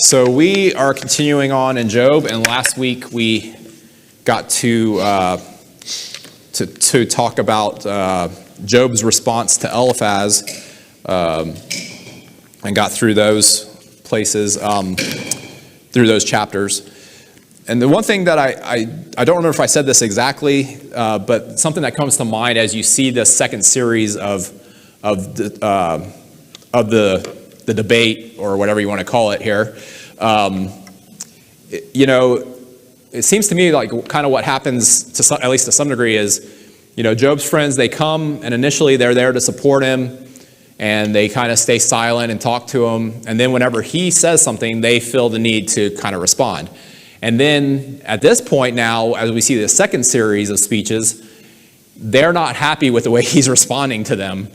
So we are continuing on in Job, and last week we got to talk about Job's response to Eliphaz, and got through those places, through those chapters. And the one thing that I don't remember if I said this exactly, but something that comes to mind as you see this second series of the debate, or whatever you want to call it here, it seems to me like kind of what happens, at least to some degree, is, Job's friends, they come and initially they're there to support him, and they kind of stay silent and talk to him. And then whenever he says something, they feel the need to kind of respond. And then at this point now, as we see the second series of speeches, they're not happy with the way he's responding to them.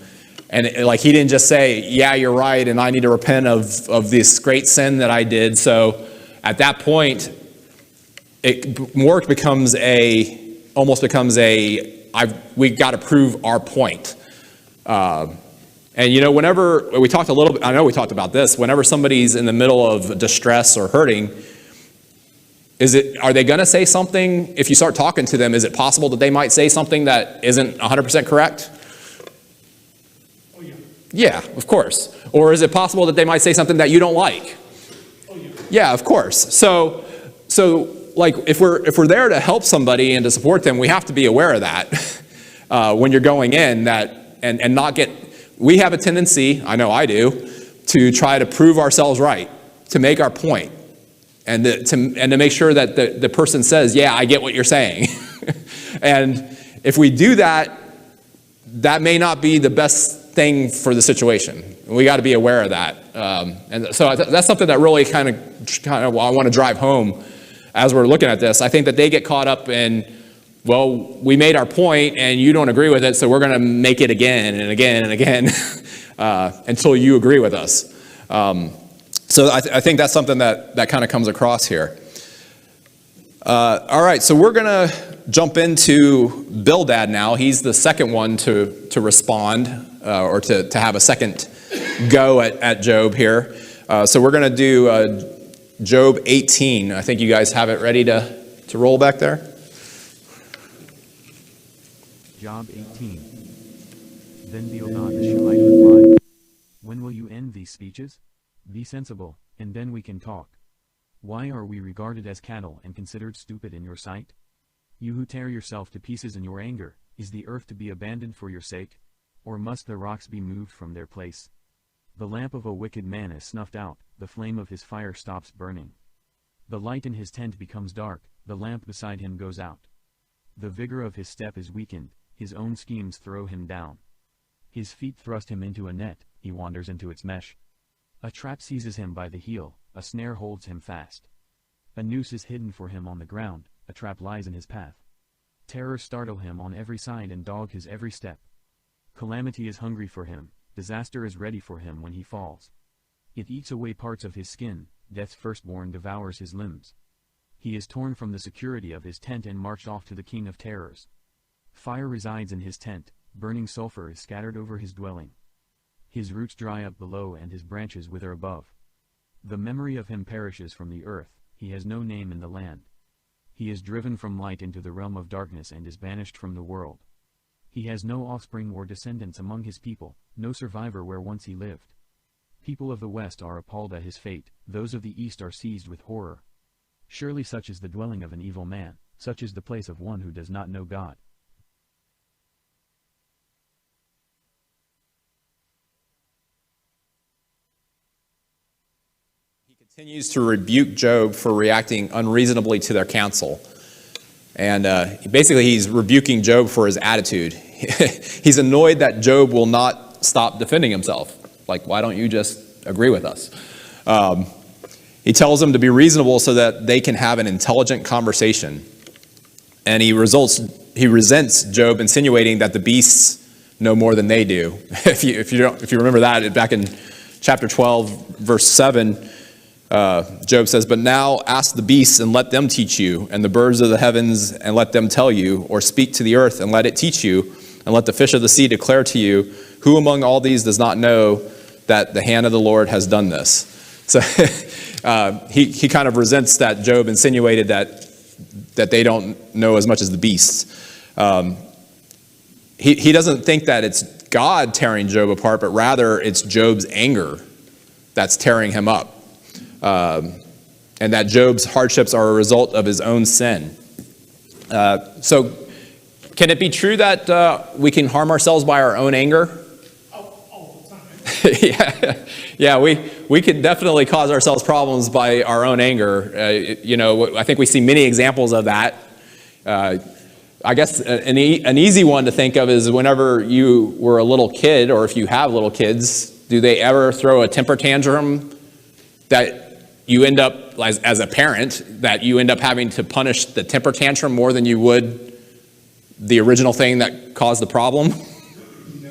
And he didn't just say, yeah, you're right, and I need to repent of this great sin that I did. So at that point, it more becomes we've got to prove our point. And whenever we talked a little bit, I know we talked about this, whenever somebody's in the middle of distress or hurting, are they going to say something? If you start talking to them, is it possible that they might say something that isn't 100% correct? Oh, yeah. Yeah, of course. Or is it possible that they might say something that you don't like? Oh, yeah. Yeah, of course. So if we're there to help somebody and to support them, we have to be aware of that when you're going in, and not get. We have a tendency, I know I do, to try to prove ourselves right, to make our point, and to make sure that the person says, yeah, I get what you're saying. And if we do that, that may not be the best thing for the situation. We got to be aware of that. And so that's something that really kind of I want to drive home as we're looking at this. I think that they get caught up in, well, we made our point and you don't agree with it, so we're going to make it again and again and again until you agree with us. So I think that's something that kind of comes across here. All right, so we're going to jump into Bildad now. He's the second one to respond or to have a second go at Job here. So we're going to do Job 18. I think you guys have it ready to roll back there. Job 18. Then Bildad the Shuhite replied, when will you end these speeches? Be sensible, and then we can talk. Why are we regarded as cattle and considered stupid in your sight? You who tear yourself to pieces in your anger, is the earth to be abandoned for your sake? Or must the rocks be moved from their place? The lamp of a wicked man is snuffed out, the flame of his fire stops burning. The light in his tent becomes dark, the lamp beside him goes out. The vigor of his step is weakened, his own schemes throw him down. His feet thrust him into a net, he wanders into its mesh. A trap seizes him by the heel, a snare holds him fast. A noose is hidden for him on the ground, a trap lies in his path. Terrors startle him on every side and dog his every step. Calamity is hungry for him, disaster is ready for him when he falls. It eats away parts of his skin, death's firstborn devours his limbs. He is torn from the security of his tent and marched off to the king of terrors. Fire resides in his tent, burning sulfur is scattered over his dwelling. His roots dry up below and his branches wither above. The memory of him perishes from the earth, he has no name in the land. He is driven from light into the realm of darkness and is banished from the world. He has no offspring or descendants among his people, no survivor where once he lived. People of the west are appalled at his fate, those of the east are seized with horror. Surely such is the dwelling of an evil man, such is the place of one who does not know God. Continues to rebuke Job for reacting unreasonably to their counsel. And basically he's rebuking Job for his attitude. He's annoyed that Job will not stop defending himself. Like, why don't you just agree with us? He tells them to be reasonable so that they can have an intelligent conversation. And he resents Job insinuating that the beasts know more than they do. If you remember that, back in chapter 12, verse 7, Job says, but now ask the beasts and let them teach you, and the birds of the heavens and let them tell you, or speak to the earth and let it teach you, and let the fish of the sea declare to you, who among all these does not know that the hand of the Lord has done this? So He kind of resents that Job insinuated that they don't know as much as the beasts. He doesn't think that it's God tearing Job apart, but rather it's Job's anger that's tearing him up. And that Job's hardships are a result of his own sin. So can it be true that we can harm ourselves by our own anger? All the time. Yeah, we can definitely cause ourselves problems by our own anger. I think we see many examples of that. I guess an easy one to think of is whenever you were a little kid, or if you have little kids, do they ever throw a temper tantrum that you end up, as a parent, that you end up having to punish the temper tantrum more than you would the original thing that caused the problem? No.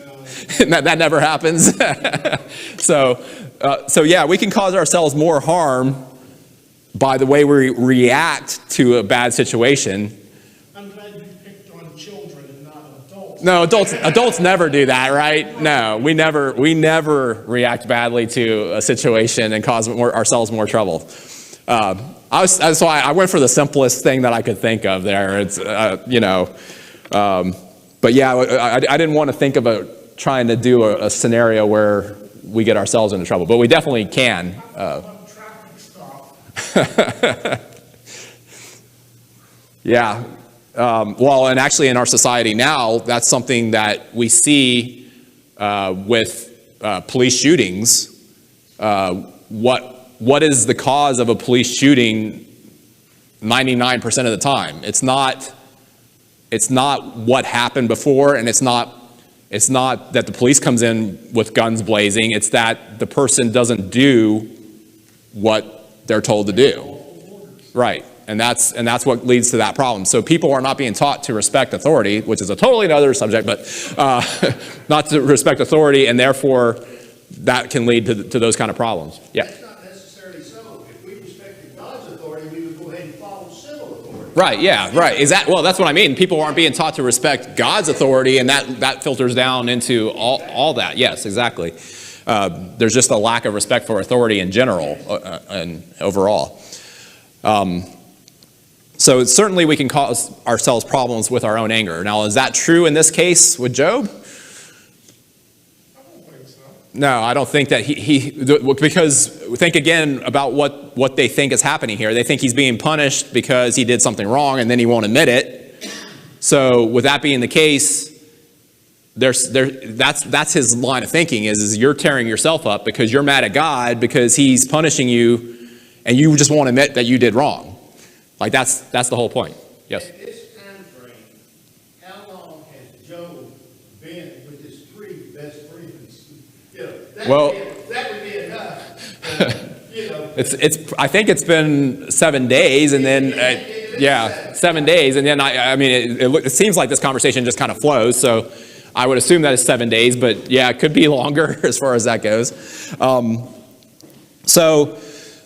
that never happens. So yeah, we can cause ourselves more harm by the way we react to a bad situation. I'm glad you picked on children and not adults. No, adults never do that, right? No, we never react badly to a situation and cause ourselves more trouble. That's why I went for the simplest thing that I could think of there. It's but yeah, I didn't want to think about trying to do a scenario where we get ourselves into trouble, but we definitely can. Traffic stop. Yeah. Well, and actually in our society now, that's something that we see with police shootings. What is the cause of a police shooting 99% of the time? It's not what happened before, and it's not that the police comes in with guns blazing. It's that the person doesn't do what they're told to do. Right. And that's what leads to that problem. So people are not being taught to respect authority, which is a totally another subject, but not to respect authority, and therefore that can lead to those kind of problems. Yeah. That's not necessarily so. If we respected God's authority, we would go ahead and follow civil authority. Right. Yeah. Right. Well, that's what I mean. People aren't being taught to respect God's authority, and that filters down into all that. Yes, exactly. There's just a lack of respect for authority in general and overall. So certainly we can cause ourselves problems with our own anger. Now, is that true in this case with Job? I don't think so. No, I don't think that because think again about what they think is happening here. They think he's being punished because he did something wrong, and then he won't admit it. So with that being the case, that's his line of thinking is you're tearing yourself up because you're mad at God because he's punishing you, and you just won't admit that you did wrong. Like that's the whole point. Yes. At this time frame, how long has Job been with his three best friends? That would be enough. It's. I think it's been 7 days, and then 7 days, and then I mean, it seems like this conversation just kind of flows. So I would assume that it's 7 days, but yeah, it could be longer as far as that goes.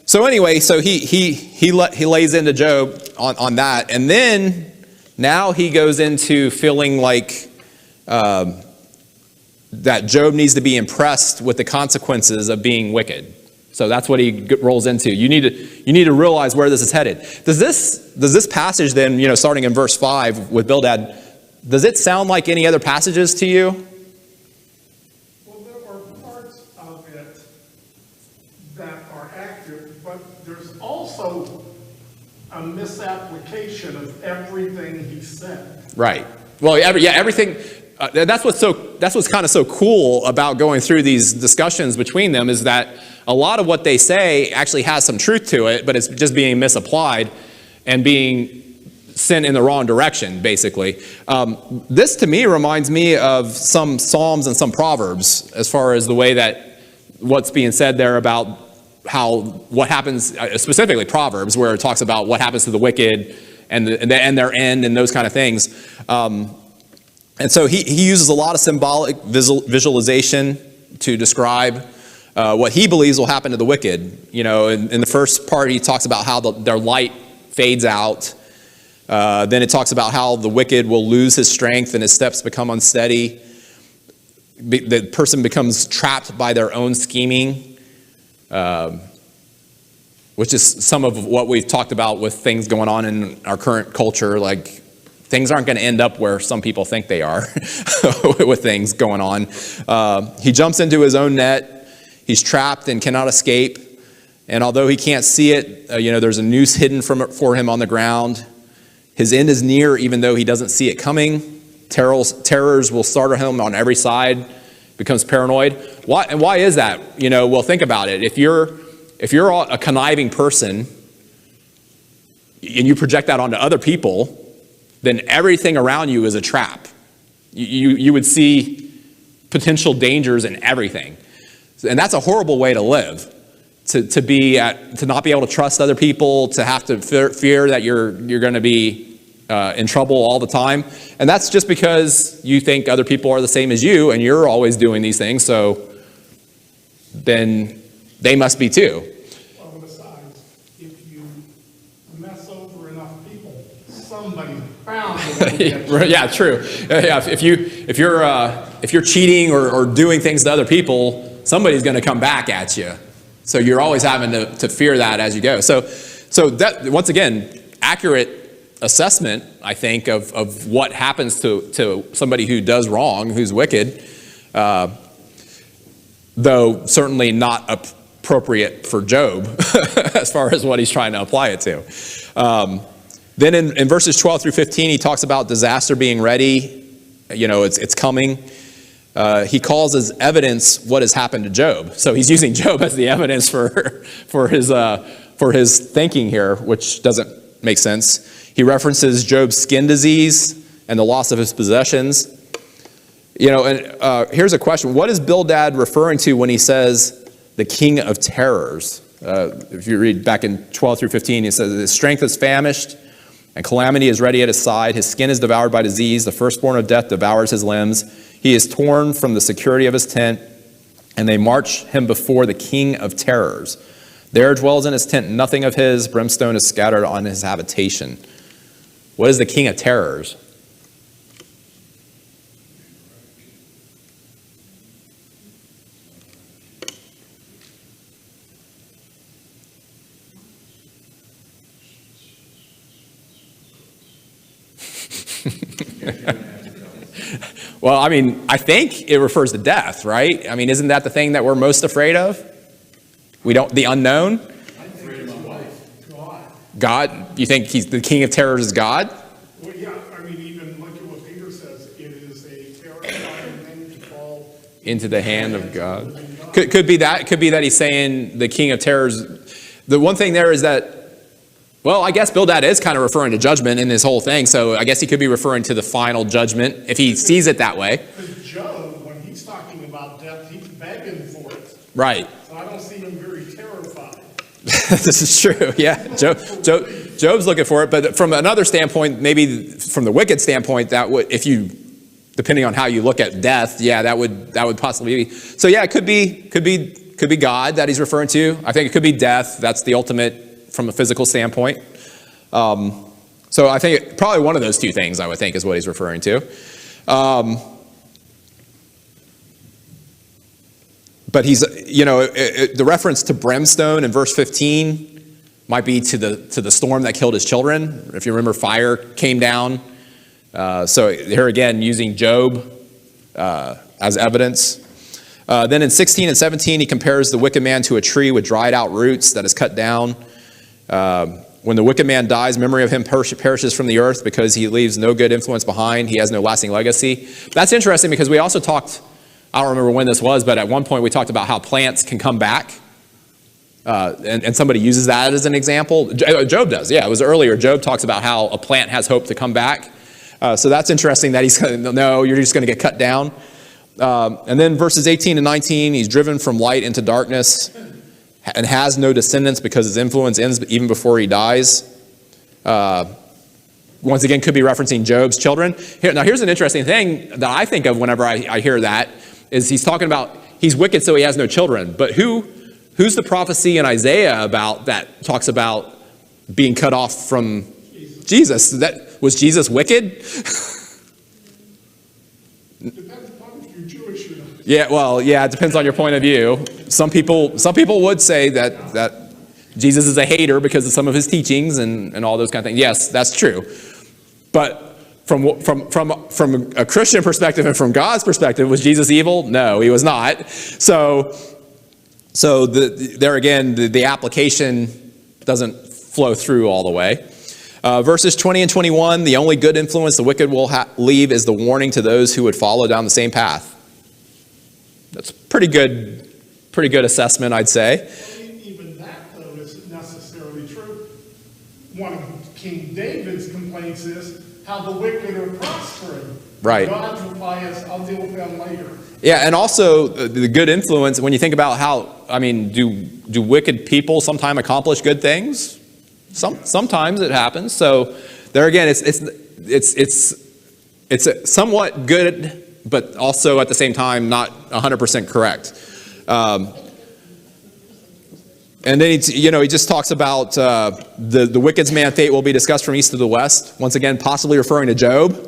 So anyway, so he lays into Job on that, and then now he goes into feeling like that Job needs to be impressed with the consequences of being wicked. So that's what he rolls into. You need to realize where this is headed. Does this passage then, starting in verse 5 with Bildad, does it sound like any other passages to you? Well, there are parts of it that are accurate, but there's also a misapplication of everything he said. Right. Well, everything. That's what's kind of so cool about going through these discussions between them is that a lot of what they say actually has some truth to it, but it's just being misapplied and being sent in the wrong direction, basically. This to me reminds me of some Psalms and some Proverbs as far as the way that what's being said there about what happens, specifically Proverbs, where it talks about what happens to the wicked and their end and those kind of things. And so he uses a lot of symbolic visualization to describe what he believes will happen to the wicked. In the first part, he talks about how their light fades out. Then it talks about how the wicked will lose his strength and his steps become unsteady. The person becomes trapped by their own scheming. What which is some of what we've talked about with things going on in our current culture. Like, things aren't going to end up where some people think they are with things going on. He jumps into his own net. He's trapped and cannot escape. And although he can't see it, there's a noose hidden for him on the ground. His end is near, even though he doesn't see it coming. Terrors will startle him on every side. Becomes paranoid. Why is that? Well, think about it. If you're a conniving person and you project that onto other people, then everything around you is a trap. You would see potential dangers in everything. And that's a horrible way to live. To not be able to trust other people, to have to fear that you're going to be in trouble all the time. And that's just because you think other people are the same as you and you're always doing these things, so then they must be too. Well, besides, if you mess over enough people, somebody found it. Yeah, true. Yeah, if you're cheating or doing things to other people, somebody's going to come back at you. So you're always having to fear that as you go. So that, once again, accurate assessment, I think, of what happens to somebody who does wrong, who's wicked, though certainly not appropriate for Job as far as what he's trying to apply it to. Then in verses 12 through 15, he talks about disaster being ready. It's coming. He calls as evidence what has happened to Job. So he's using Job as the evidence for his thinking here, which doesn't make sense. He references Job's skin disease and the loss of his possessions. Here's a question. What is Bildad referring to when he says the king of terrors? If you read back in 12 through 15, he says, his strength is famished and calamity is ready at his side. His skin is devoured by disease. The firstborn of death devours his limbs. He is torn from the security of his tent, and they march him before the king of terrors. There dwells in his tent nothing of his. Brimstone is scattered on his habitation. What is the king of terrors? Well, I think it refers to death, right? Isn't that the thing that we're most afraid of? The unknown? God? You think he's the king of terrors is God? Well, yeah, even look at what Peter says. It is a terrifying thing to fall into the hand of God. Could be that. Could be that he's saying the king of terrors. The one thing there is that, well, I guess Bildad is kind of referring to judgment in this whole thing, so I guess he could be referring to the final judgment if he sees it that way. Because Job, when he's talking about death, he's begging for it. Right. So I don't see him very terrified. This is true, yeah. Job's looking for it, but from another standpoint, maybe from the wicked standpoint, that would, depending on how you look at death, yeah, that would possibly be. So yeah, it could be God that he's referring to. I think it could be death. That's the ultimate from a physical standpoint. So I think probably one of those two things, I would think, is what he's referring to. But he's, the reference to brimstone in verse 15 might be to the storm that killed his children. If you remember, fire came down. So here again, using Job as evidence. Then in 16 and 17, he compares the wicked man to a tree with dried out roots that is cut down. When the wicked man dies, memory of him perishes from the earth because he leaves no good influence behind. He has no lasting legacy. That's interesting because we also talked, I don't remember when this was, but at one point we talked about how plants can come back. And somebody uses that as an example. Job does, yeah, it was earlier. Job talks about how a plant has hope to come back. So that's interesting that he's going to, no, you're just going to get cut down. And then verses 18 and 19, he's driven from light into darkness and has no descendants because his influence ends even before he dies. Once again, could be referencing Job's children. Now, here's an interesting thing that I think of whenever I hear that, is he's talking about he's wicked so he has no children. But who's the prophecy in Isaiah about that talks about being cut off from Jesus? Was Jesus wicked? Depends upon if you're Jewish or not. Yeah, well, yeah, it depends on your point of view. Some people would say that Jesus is a hater because of some of his teachings and all those kind of things. Yes, that's true. But from a Christian perspective and from God's perspective, was Jesus evil? No, he was not. So there again, the application doesn't flow through all the way. Verses 20 and 21, the only good influence the wicked will leave is the warning to those who would follow down the same path. That's pretty good assessment, I'd say. Even that, though, isn't necessarily true. One of King David's complaints is how the wicked are prospering. Right. God's reply is, I'll deal with them later. Yeah, and also the good influence, when you think about how, I mean, do wicked people sometimes accomplish good things? Sometimes it happens. So there again, it's somewhat good, but also at the same time not 100% correct. And then he just talks about the wicked's man fate will be discussed from east to the west. Once again, possibly referring to Job.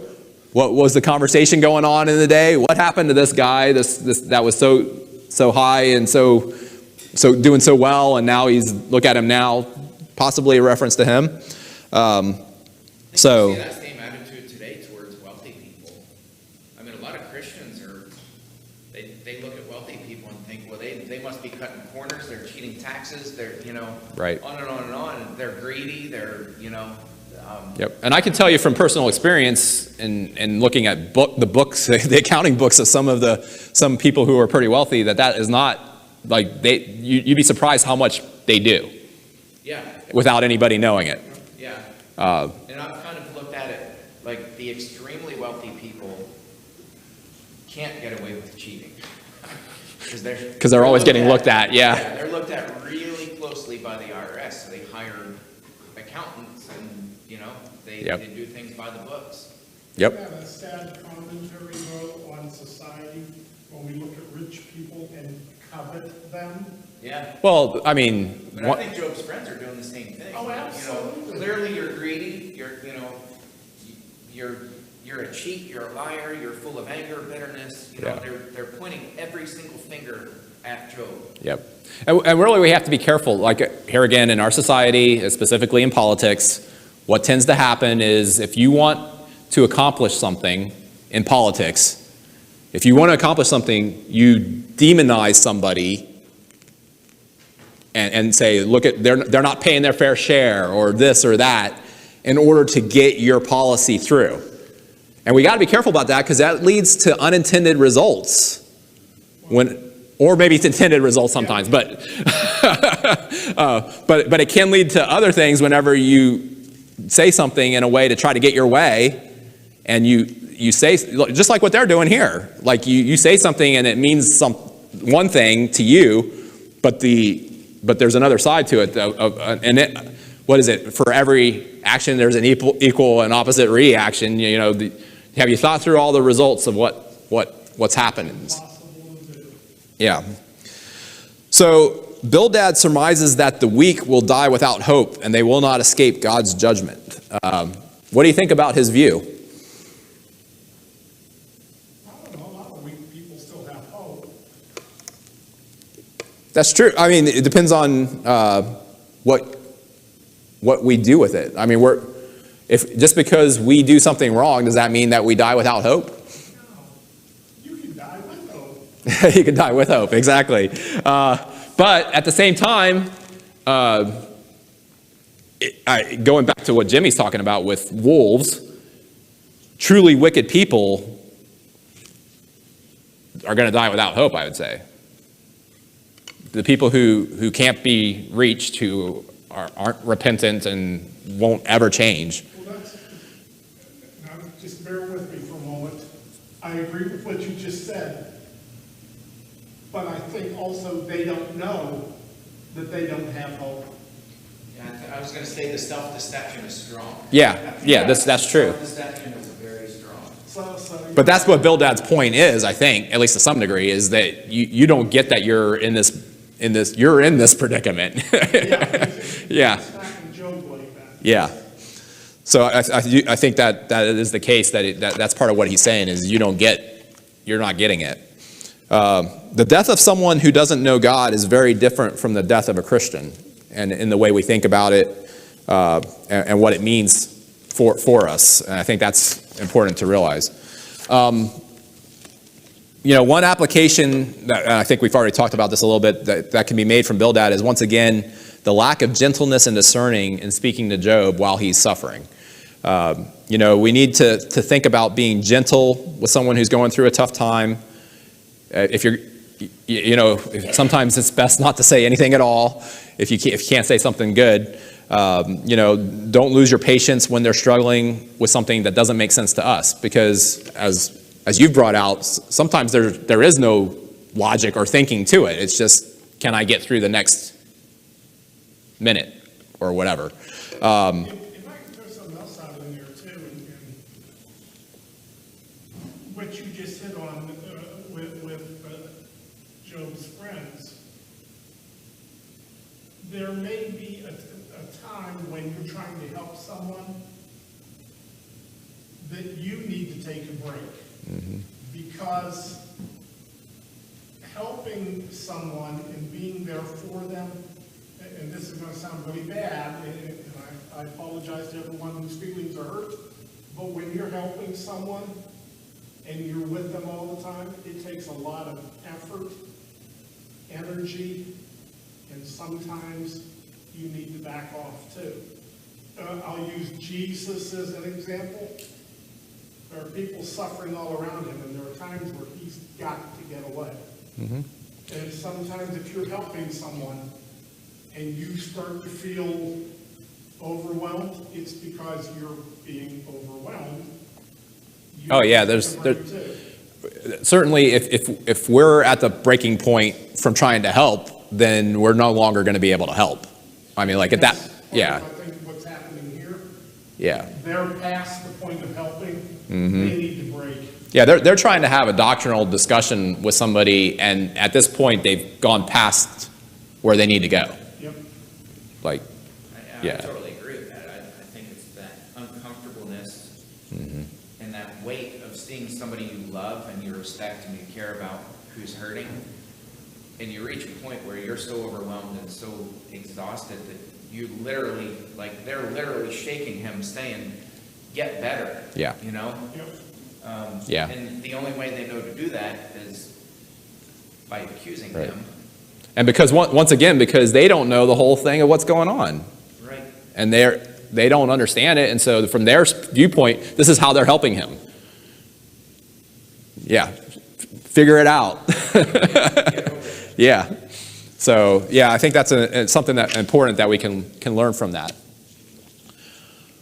What was the conversation going on in the day? What happened to this guy? This that was so high and so doing so well, and now look at him now. Possibly a reference to him. You see that same attitude today towards wealthy people. I mean, a lot of Christians they look at wealthy people and think, well, they must be cutting corners, they're cheating taxes, they're, right. On and on and on, and they're greedy, they're, Yep. And I can tell you from personal experience and looking at the books, the accounting books of some people who are pretty wealthy, that is not like you'd be surprised how much they do. Yeah. Without anybody knowing it. Yeah. And I've kind of looked at it like the extremely wealthy people can't get away with cheating. Because they're always getting looked at, yeah. They're looked at really closely by the IRS. So they hire accountants and, they do things by the books. Yep. Isn't that a sad commentary, though, on society when we look at rich people and covet them? Yeah. Well, I mean... But I think Job's friends are doing the same thing. Oh, absolutely. Clearly you're greedy, you're a cheat, you're a liar, you're full of anger, bitterness. They're pointing every single finger at Job. Yep. And really we have to be careful. Like here again, in our society, specifically in politics, what tends to happen is if you want to accomplish something in politics, if you want to accomplish something, you demonize somebody and say, look at they're not paying their fair share or this or that in order to get your policy through. And we got to be careful about that because that leads to unintended results. Or maybe it's intended results sometimes, but it can lead to other things whenever you say something in a way to try to get your way, and you say, just like what they're doing here, like you say something and it means one thing to you, but there's another side to it, what is it? For every action, there's an equal and opposite reaction. Have you thought through all the results of what's happened? Yeah. So Bildad surmises that the weak will die without hope, and they will not escape God's judgment. What do you think about his view? I don't know. A lot of weak people still have hope. That's true. I mean, it depends on what we do with it. I mean, just because we do something wrong, does that mean that we die without hope? No. You can die with hope. You can die with hope, exactly. But at the same time, going back to what Jimmy's talking about with wolves, truly wicked people are going to die without hope, I would say. The people who can't be reached, who aren't repentant and won't ever change. Well, now just bear with me for a moment. I agree with what you just said. But I think also they don't know that they don't have hope. Yeah, I was going to say the self-deception is strong. Yeah, that's true. Self-deception is very strong. But that's what Bildad's point is, I think, at least to some degree, is that you don't get that you're in this predicament. Yeah. Yeah. So I think that is the case, that's part of what he's saying is you're not getting it. The death of someone who doesn't know God is very different from the death of a Christian. and in the way we think about it, and what it means for us. And I think that's important to realize. One application that I think we've already talked about this a little bit that can be made from Bildad is, once again, the lack of gentleness and discerning in speaking to Job while he's suffering. We need to think about being gentle with someone who's going through a tough time. Sometimes it's best not to say anything at all if you can't say something good. Don't lose your patience when they're struggling with something that doesn't make sense to us, because as you've brought out, sometimes there is no logic or thinking to it. It's just, can I get through the next minute or whatever? If I can throw something else out in there too, and what you just hit on with Job's friends, there may be a time when you're trying to help someone that you need to take a break. Mm-hmm. Because helping someone and being there for them, and this is going to sound really bad, and I apologize to everyone whose feelings are hurt, but when you're helping someone and you're with them all the time, it takes a lot of effort, energy, and sometimes you need to back off too. I'll use Jesus as an example. There are people suffering all around him, and there are times where he's got to get away. Mm-hmm. And sometimes if you're helping someone and you start to feel overwhelmed, it's because you're being overwhelmed. Certainly if we're at the breaking point from trying to help, then we're no longer going to be able to help. I mean, like at that, yeah. I think what's happening here, yeah, they're past the point of helping. Mm-hmm. They need to break. Yeah, they're trying to have a doctrinal discussion with somebody, and at this point they've gone past where they need to go. Yep. Like, I totally agree with that. I think it's that uncomfortableness and that weight of seeing somebody you love and you respect and you care about who's hurting, and you reach a point where you're so overwhelmed and so exhausted that you literally, like, they're literally shaking him, saying, "Get better." Yeah. Yep. And the only way they know to do that is by accusing him. And because once again, because they don't know the whole thing of what's going on. Right. And they don't understand it, and so from their viewpoint, this is how they're helping him. Yeah. Figure it out. Yeah. So, yeah, I think that's something that's important that we can learn from that.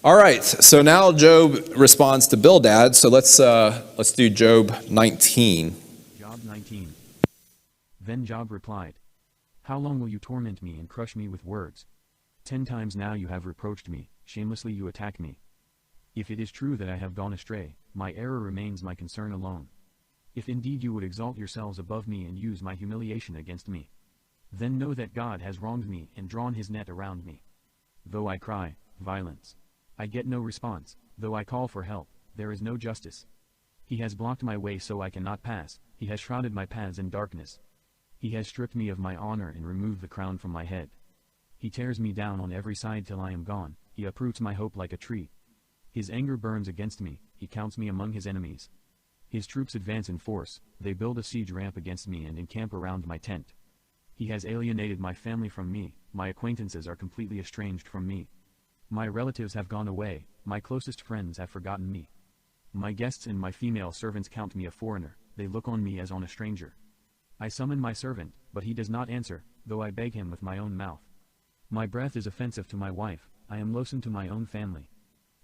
All right, so now Job responds to Bildad, so let's do Job 19. Job 19. Then Job replied, "How long will you torment me and crush me with words? 10 times now you have reproached me, shamelessly you attack me. If it is true that I have gone astray, my error remains my concern alone. If indeed you would exalt yourselves above me and use my humiliation against me, then know that God has wronged me and drawn his net around me. Though I cry, violence, I get no response, though I call for help, there is no justice. He has blocked my way so I cannot pass, he has shrouded my paths in darkness. He has stripped me of my honor and removed the crown from my head. He tears me down on every side till I am gone, he uproots my hope like a tree. His anger burns against me, he counts me among his enemies. His troops advance in force, they build a siege ramp against me and encamp around my tent. He has alienated my family from me, my acquaintances are completely estranged from me. My relatives have gone away, my closest friends have forgotten me. My guests and my female servants count me a foreigner, they look on me as on a stranger. I summon my servant, but he does not answer, though I beg him with my own mouth. My breath is offensive to my wife, I am loathsome to my own family.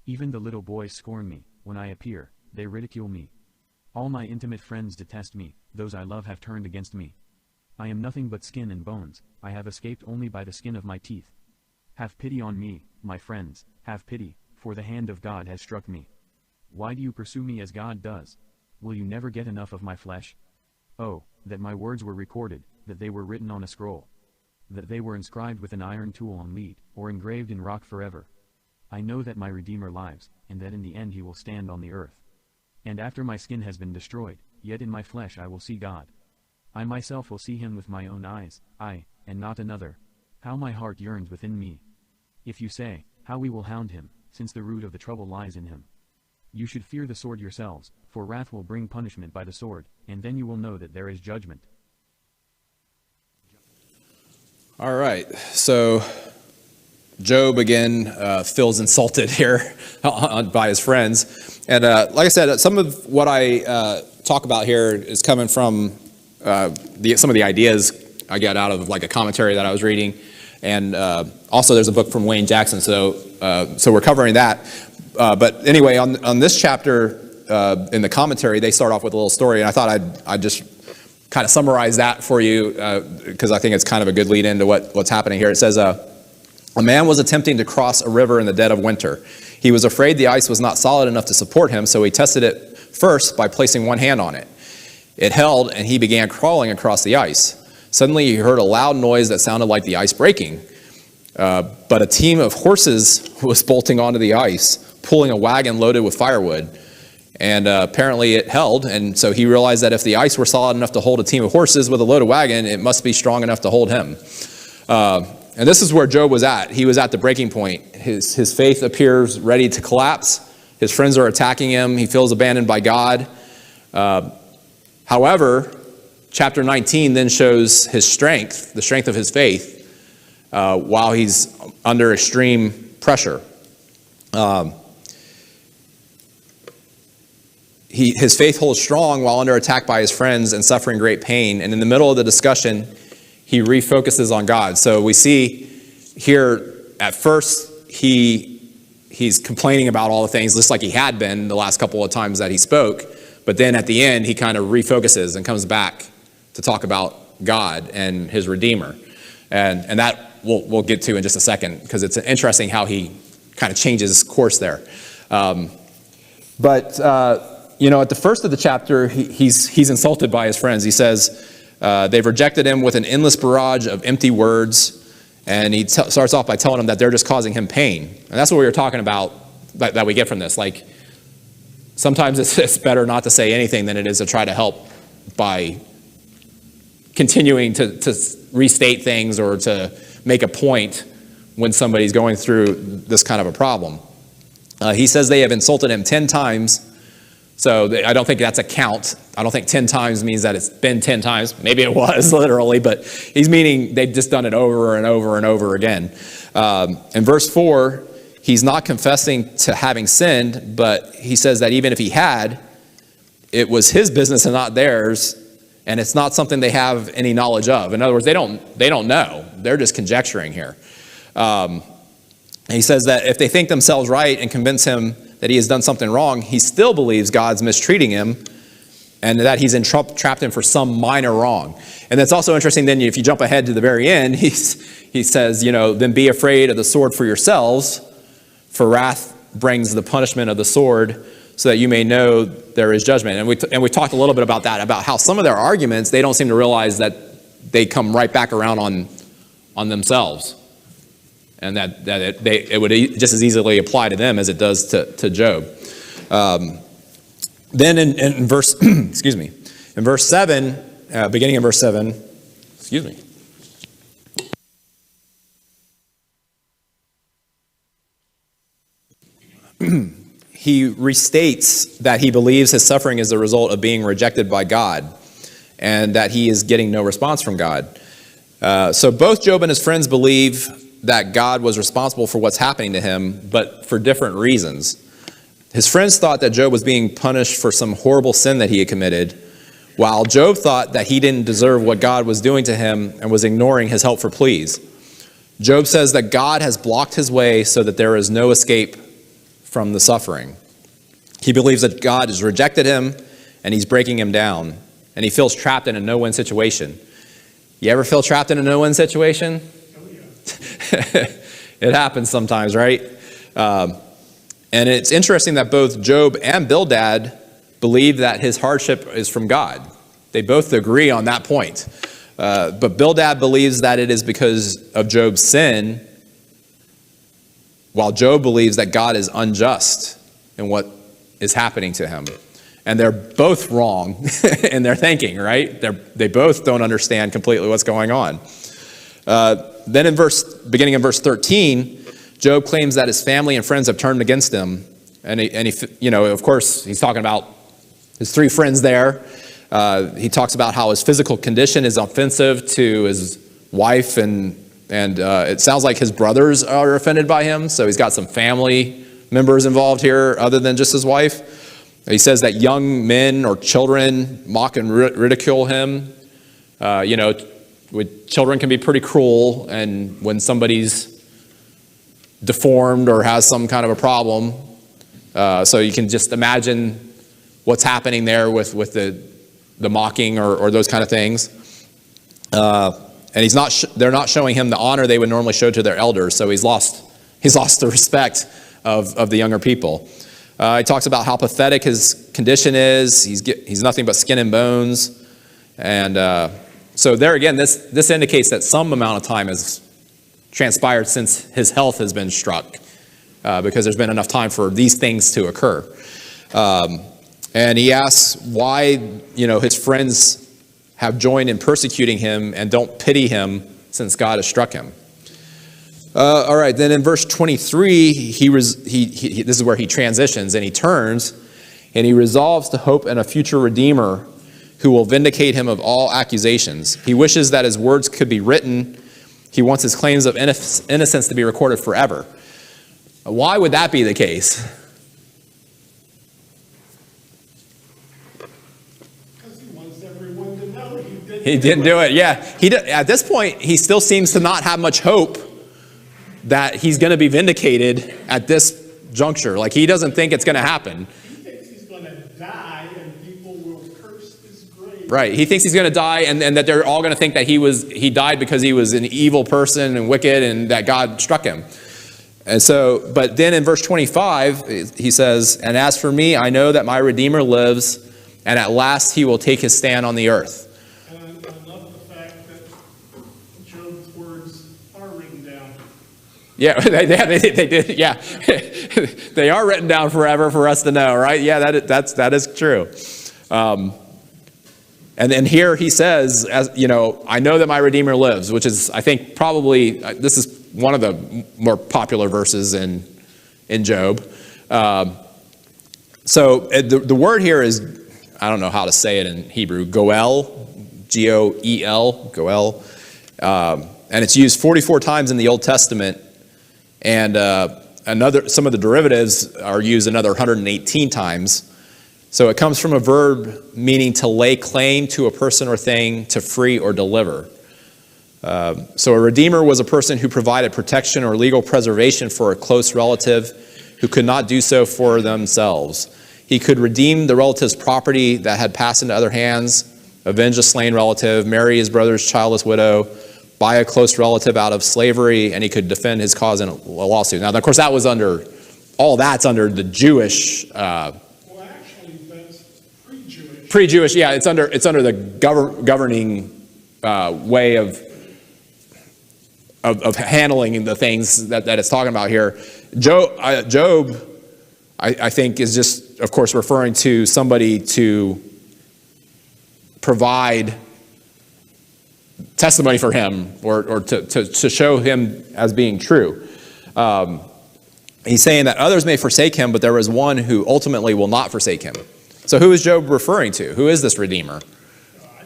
Even the little boys scorn me, when I appear, they ridicule me. All my intimate friends detest me, those I love have turned against me. I am nothing but skin and bones, I have escaped only by the skin of my teeth. Have pity on me, my friends, have pity, for the hand of God has struck me. Why do you pursue me as God does? Will you never get enough of my flesh? Oh, that my words were recorded, that they were written on a scroll. That they were inscribed with an iron tool on lead, or engraved in rock forever. I know that my Redeemer lives, and that in the end he will stand on the earth. And after my skin has been destroyed, yet in my flesh I will see God. I myself will see him with my own eyes, I, and not another. How my heart yearns within me. If you say, how we will hound him, since the root of the trouble lies in him. You should fear the sword yourselves, for wrath will bring punishment by the sword, and then you will know that there is judgment. All right, so Job again feels insulted here by his friends. And like I said, some of what I talk about here is coming from some of the ideas I got out of like a commentary that I was reading. And also there's a book from Wayne Jackson, so we're covering that. But anyway, on this chapter in the commentary, they start off with a little story, and I thought I'd just kind of summarize that for you because I think it's kind of a good lead into what's happening here. It says, a man was attempting to cross a river in the dead of winter. He was afraid the ice was not solid enough to support him, so he tested it first by placing one hand on it. It held, and he began crawling across the ice. Suddenly he heard a loud noise that sounded like the ice breaking. But a team of horses was bolting onto the ice, pulling a wagon loaded with firewood. And apparently it held, and so he realized that if the ice were solid enough to hold a team of horses with a loaded wagon, it must be strong enough to hold him. And this is where Job was at. He was at the breaking point. His faith appears ready to collapse. His friends are attacking him. He feels abandoned by God. However, chapter 19 then shows his strength, the strength of his faith, while he's under extreme pressure. His faith holds strong while under attack by his friends and suffering great pain. And in the middle of the discussion, he refocuses on God. So we see here, at first, he's complaining about all the things, just like he had been the last couple of times that he spoke. But then at the end, he kind of refocuses and comes back to talk about God and his Redeemer. And that we'll get to in just a second, because it's interesting how he kind of changes course there. But at the first of the chapter, he's insulted by his friends. He says they've rejected him with an endless barrage of empty words, and he starts off by telling them that they're just causing him pain. And that's what we were talking about that we get from this. Like, sometimes it's better not to say anything than it is to try to help by continuing to restate things or to make a point when somebody's going through this kind of a problem. He says they have insulted him 10 times. So I don't think that's a count. I don't think 10 times means that it's been 10 times. Maybe it was literally, but he's meaning they've just done it over and over and over again. In verse 4, he's not confessing to having sinned, but he says that even if he had, it was his business and not theirs, and it's not something they have any knowledge of. In other words, they don't know. They're just conjecturing here. And he says that if they think themselves right and convince him that he has done something wrong, he still believes God's mistreating him and that he's trapped him for some minor wrong. And that's also interesting. Then if you jump ahead to the very end, he says, then be afraid of the sword for yourselves, for wrath brings the punishment of the sword, so that you may know there is judgment. And we talked a little bit about that, about how some of their arguments, they don't seem to realize that they come right back around on themselves. And that it would just as easily apply to them as it does to Job. Then in verse, excuse me, in verse 7, beginning in verse 7, excuse me. He restates that he believes his suffering is the result of being rejected by God and that he is getting no response from God. So both Job and his friends believe that God was responsible for what's happening to him, but for different reasons. His friends thought that Job was being punished for some horrible sin that he had committed, while Job thought that he didn't deserve what God was doing to him and was ignoring his help for pleas. Job says that God has blocked his way so that there is no escape from the suffering. He believes that God has rejected him and he's breaking him down, and he feels trapped in a no-win situation. You ever feel trapped in a no-win situation? It happens sometimes, right? And it's interesting that both Job and Bildad believe that his hardship is from God. They both agree on that point. But Bildad believes that it is because of Job's sin, while Job believes that God is unjust in what is happening to him. And they're both wrong in their thinking, right? They both don't understand completely what's going on. then beginning in verse 13, Job claims that his family and friends have turned against him. And he, of course, he's talking about his three friends there. He talks about how his physical condition is offensive to his wife, and it sounds like his brothers are offended by him. So he's got some family members involved here other than just his wife. He says that young men or children mock and ridicule him. Children can be pretty cruel, and when somebody's deformed or has some kind of a problem, so you can just imagine what's happening there with the mocking or those kind of things. And they're not showing him the honor they would normally show to their elders, so he's lost the respect of the younger people. He talks about how pathetic his condition is. He's nothing but skin and bones. And so there again, this indicates that some amount of time has transpired since his health has been struck, because there's been enough time for these things to occur. And he asks why, his friends have joined in persecuting him and don't pity him since God has struck him. All right, then in verse 23, this is where he transitions, and he turns, and he resolves to hope in a future Redeemer who will vindicate him of all accusations. He wishes that his words could be written. He wants his claims of innocence to be recorded forever. Why would that be the case? Because he wants everyone to know He didn't do it, yeah. At this point, he still seems to not have much hope that he's going to be vindicated at this juncture. Like, he doesn't think it's going to happen. He thinks he's going to die and people will curse his grave. Right. He thinks he's going to die, and that they're all going to think that he died because he was an evil person and wicked, and that God struck him. And so, but then in verse 25, he says, "And as for me, I know that my Redeemer lives, and at last he will take his stand on the earth." And I love the fact that Job's words are written down. Yeah, they did. Yeah, they are written down forever for us to know, right? Yeah, that is true. And then here he says, I know that my Redeemer lives, which is, I think, probably this is one of the more popular verses in Job. So the word here is, I don't know how to say it in Hebrew, goel, G-O-E-L, goel, and it's used 44 times in the Old Testament. And some of the derivatives are used another 118 times. So it comes from a verb meaning to lay claim to a person or thing, to free or deliver. So a redeemer was a person who provided protection or legal preservation for a close relative who could not do so for themselves. He could redeem the relative's property that had passed into other hands, avenge a slain relative, marry his brother's childless widow, buy a close relative out of slavery, and he could defend his cause in a lawsuit. Now, of course, all that's under the Jewish. Well, actually, that's pre-Jewish. Pre-Jewish, yeah. It's under the governing way of handling the things that it's talking about here. Job, I think, is just, of course, referring to somebody to provide testimony for him, or to show him as being true. He's saying that others may forsake him, but there is one who ultimately will not forsake him. So who is Job referring to? Who is this Redeemer? God.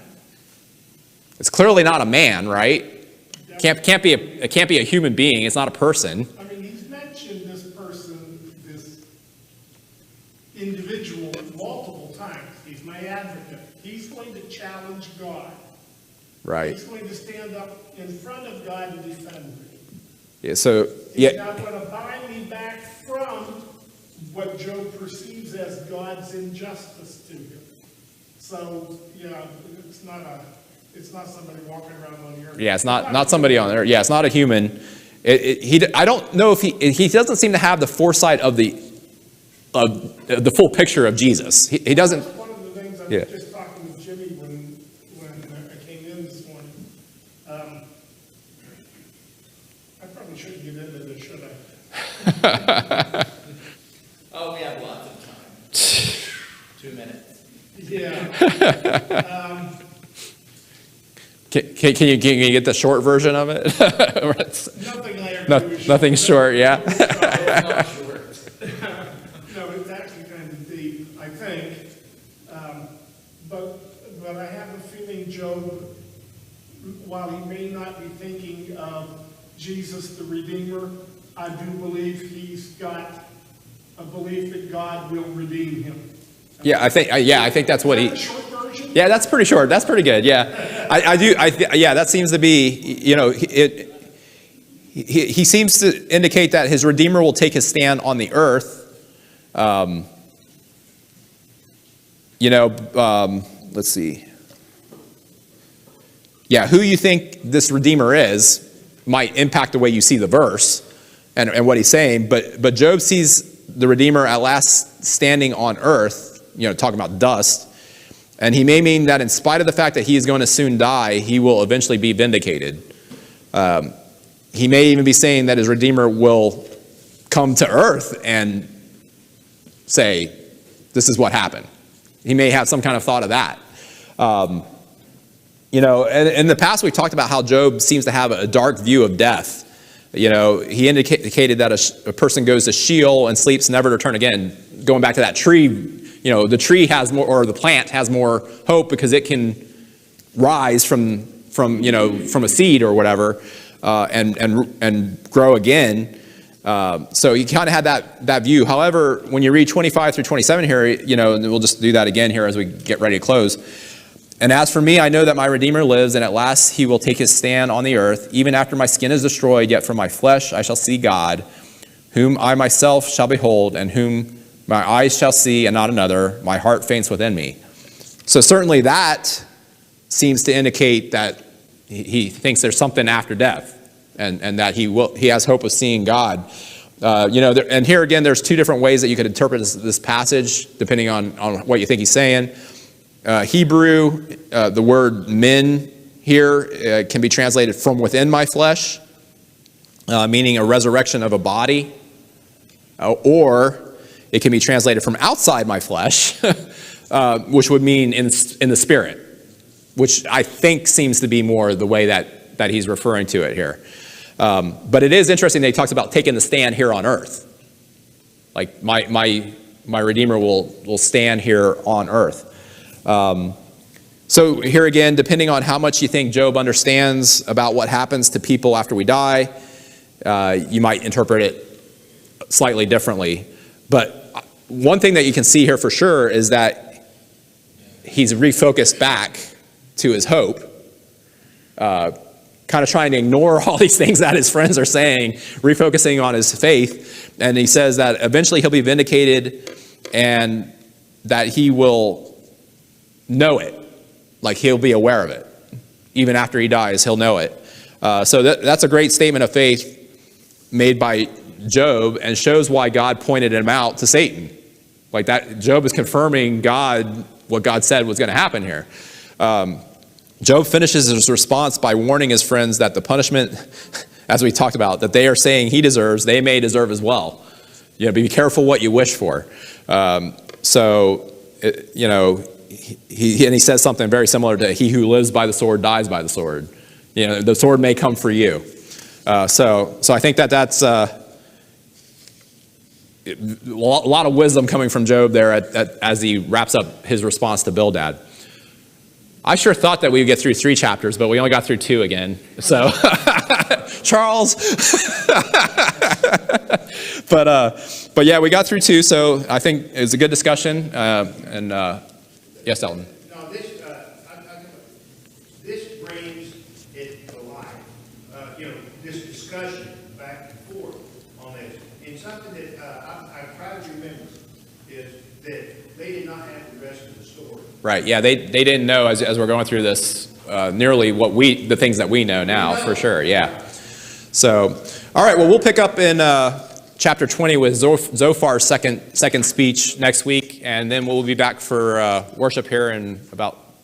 It's clearly not a man, right? It can't be a human being. It's not a person. I mean, he's mentioned this person, this individual, multiple times. He's my advocate. He's going to challenge God. Right. He's going to stand up in front of God and defend me. Yeah. So He's yeah. not going to buy me back from what Job perceives as God's injustice to him. So, yeah, it's not somebody walking around on the earth. Yeah. It's not somebody on there. Yeah. It's not a human. I don't know if he doesn't seem to have the foresight of the full picture of Jesus. He doesn't. That's one of the things I was Yeah. just talking with Jimmy when I came in this morning. I probably shouldn't get into this, should I? Oh, we have lots of time. 2 minutes. Yeah. Can you get the short version of it? Nothing I ever do is Nothing short, yeah. No, it's actually kind of deep, I think. But I have a feeling Job, while he may not be thinking of Jesus the Redeemer, I do believe he's got a belief that God will redeem him. Yeah, I think that's what Is that a short version? Yeah, that's pretty short. That's pretty good. Yeah, yeah, that seems to be, he seems to indicate that his Redeemer will take his stand on the earth. Let's see. Yeah, who you think this Redeemer is might impact the way you see the verse and what he's saying. But Job sees the Redeemer at last standing on earth, talking about dust. And he may mean that in spite of the fact that he is going to soon die, he will eventually be vindicated. He may even be saying that his Redeemer will come to earth and say, this is what happened. He may have some kind of thought of that. And in the past, we talked about how Job seems to have a dark view of death. He indicated that a person goes to Sheol and sleeps never to return again. Going back to that tree, the tree has more, or the plant has more hope because it can rise from a seed or whatever, and grow again. So he kind of had that view. However, when you read 25 through 27 here, and we'll just do that again here as we get ready to close. And as for me, I know that my Redeemer lives, and at last he will take his stand on the earth. Even after my skin is destroyed, yet from my flesh I shall see God, whom I myself shall behold, and whom my eyes shall see, and not another. My heart faints within me. So certainly that seems to indicate that he thinks there's something after death, and that he has hope of seeing God. And here again, there's two different ways that you could interpret this passage, depending on what you think he's saying. Hebrew, the word min here can be translated from within my flesh, meaning a resurrection of a body, or it can be translated from outside my flesh, which would mean in the spirit, which I think seems to be more the way that he's referring to it here. But it is interesting that he talks about taking the stand here on earth. Like my Redeemer will stand here on earth. So here again, depending on how much you think Job understands about what happens to people after we die, you might interpret it slightly differently. But one thing that you can see here for sure is that he's refocused back to his hope, kind of trying to ignore all these things that his friends are saying, refocusing on his faith. And he says that eventually he'll be vindicated and that he will know it, like he'll be aware of it. Even after he dies, he'll know it. So that's a great statement of faith made by Job, and shows why God pointed him out to Satan. Like that, Job is confirming what God said was going to happen here. Job finishes his response by warning his friends that the punishment, as we talked about, that they are saying he deserves, they may deserve as well. Be careful what you wish for. He says something very similar to he who lives by the sword dies by the sword. The sword may come for you. So I think that's a lot of wisdom coming from Job there as he wraps up his response to Bildad. I sure thought that we would get through 3 chapters, but we only got through 2 again. So, Charles. But yeah, we got through 2, so I think it was a good discussion. Yes, Elton. No, this brings it to life. This discussion back and forth on this. And something that I try to remember is that they did not have the rest of the story. Right. Yeah, they didn't know as we're going through this nearly the things that we know now, for sure. Yeah. So, all right. Well, we'll pick up in chapter 20 with Zophar's second speech next week, and then we'll be back for worship here in about